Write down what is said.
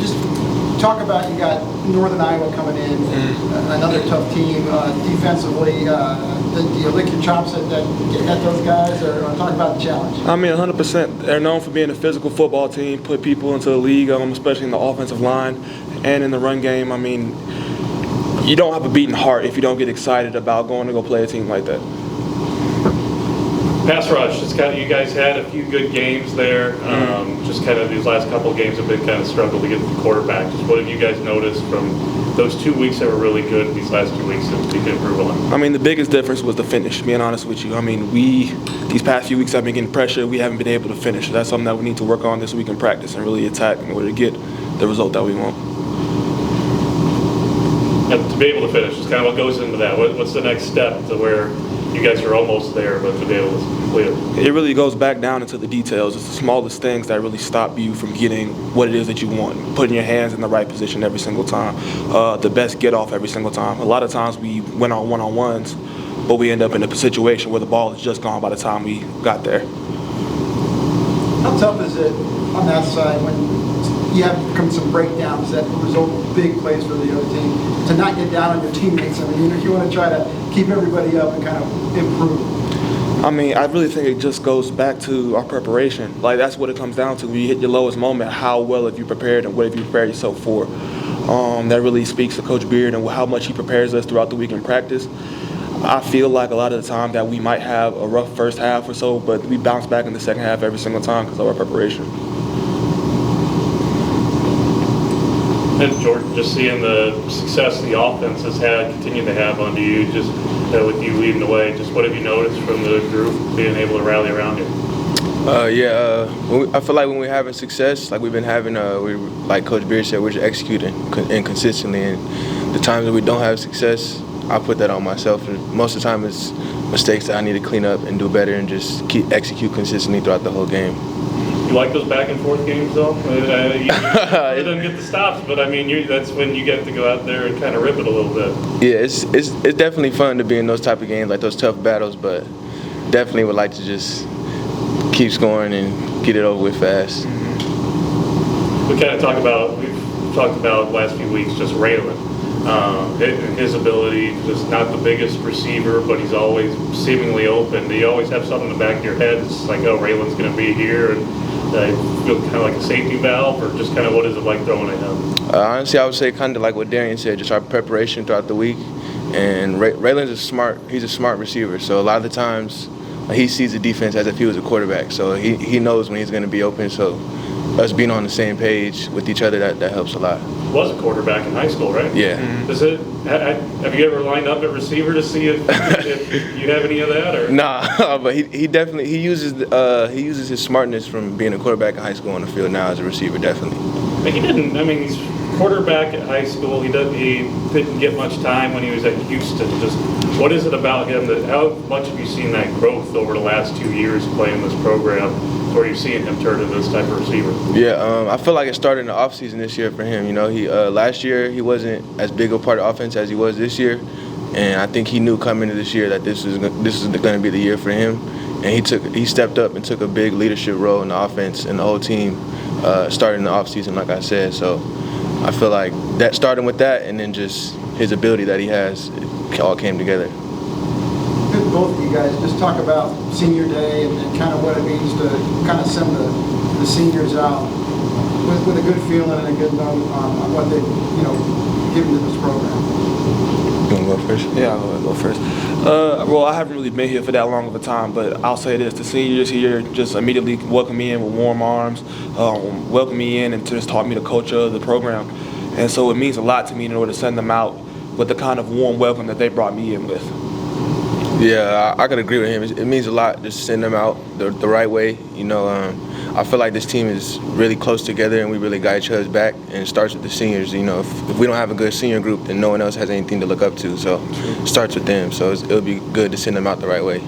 Just talk about, you got Northern Iowa coming in, another tough team defensively. Do you lick your chops at those guys, or talk about the challenge? I mean, 100%. They're known for being a physical football team, put people into the league, especially in the offensive line and in the run game. I mean, you don't have a beating heart if you don't get excited about going to go play a team like that. Pass rush, you guys had a few good games there. Just kind of these last couple of games have been kind of struggled to get to the quarterback. Just what have you guys noticed from those 2 weeks that were really good, these last 2 weeks that we can improve on? I mean, the biggest difference was the finish, being honest with you. I mean, these past few weeks have been getting pressure. We haven't been able to finish. That's something that we need to work on this week in practice and really attack in order to get the result that we want. And to be able to finish is kind of what goes into that. What's the next step to where you guys are almost there, but to be able to complete it? It really goes back down into the details. It's the smallest things that really stop you from getting what it is that you want. Putting your hands in the right position every single time. The best get off every single time. A lot of times we went on one-on-ones, but we end up in a situation where the ball is just gone by the time we got there. How tough is it on that side when you have some breakdowns that result in big plays for the other team, to not get down on your teammates? I mean, you want to try to keep everybody up and kind of improve. I mean, I really think it just goes back to our preparation. Like, that's what it comes down to. When you hit your lowest moment, how well have you prepared and what have you prepared yourself for? That really speaks to Coach Beard and how much he prepares us throughout the week in practice. I feel like a lot of the time that we might have a rough first half or so, but we bounce back in the second half every single time because of our preparation. And Jordan, just seeing the success the offense has had, continue to have under you, just with you leading the way, just what have you noticed from the group being able to rally around you? I feel like when we're having success, like we've been having, like Coach Beard said, we're just executing inconsistently. And the times that we don't have success, I put that on myself. And most of the time it's mistakes that I need to clean up and do better and just execute consistently throughout the whole game. You like those back and forth games, though? You don't get the stops, but I mean, that's when you get to go out there and kind of rip it a little bit. Yeah, it's definitely fun to be in those type of games, like those tough battles, but definitely would like to just keep scoring and get it over with fast. We've talked about the last few weeks just Raylan. His ability, just not the biggest receiver, but he's always seemingly open. Do you always have something in the back of your head? It's like, oh, Raylan's going to be here, and feel kind of like a safety valve, or just kind of what is it like throwing at him? Honestly, I would say kind of like what Darion said, just our preparation throughout the week. And Raylan's he's a smart receiver, so a lot of the times he sees the defense as if he was a quarterback. So he knows when he's going to be open. So us being on the same page with each other, that helps a lot. Was a quarterback in high school, right? Yeah. Have you ever lined up at receiver to see if you have any of that, or? Nah, but he definitely uses his smartness from being a quarterback in high school on the field now as a receiver, definitely. But he didn't. I mean, he's quarterback at high school. He didn't get much time when he was at Houston. Just what is it about him how much have you seen that growth over the last 2 years playing this program, where you're seeing him turn into this type of receiver? Yeah, I feel like it started in the offseason this year for him. You know, he last year he wasn't as big a part of offense as he was this year, and I think he knew coming into this year that this is going to be the year for him. And he stepped up and took a big leadership role in the offense and the whole team starting in the offseason, like I said. So I feel like that starting with that, and then just his ability that he has, it all came together. Good, both of you guys. Just talk about senior day and kind of what it means to kind of send the seniors out with a good feeling and a good note on what they've given to this program. You want to go first? Yeah, I'll go first. Well, I haven't really been here for that long of a time, but I'll say this. The seniors here just immediately welcomed me in with warm arms, welcomed me in and just taught me the culture of the program. And so it means a lot to me in order to send them out with the kind of warm welcome that they brought me in with. Yeah, I could agree with him. It means a lot just to send them out the right way. I feel like this team is really close together and we really got each other's back. And it starts with the seniors. If we don't have a good senior group, then no one else has anything to look up to. So it starts with them. So it'll be good to send them out the right way.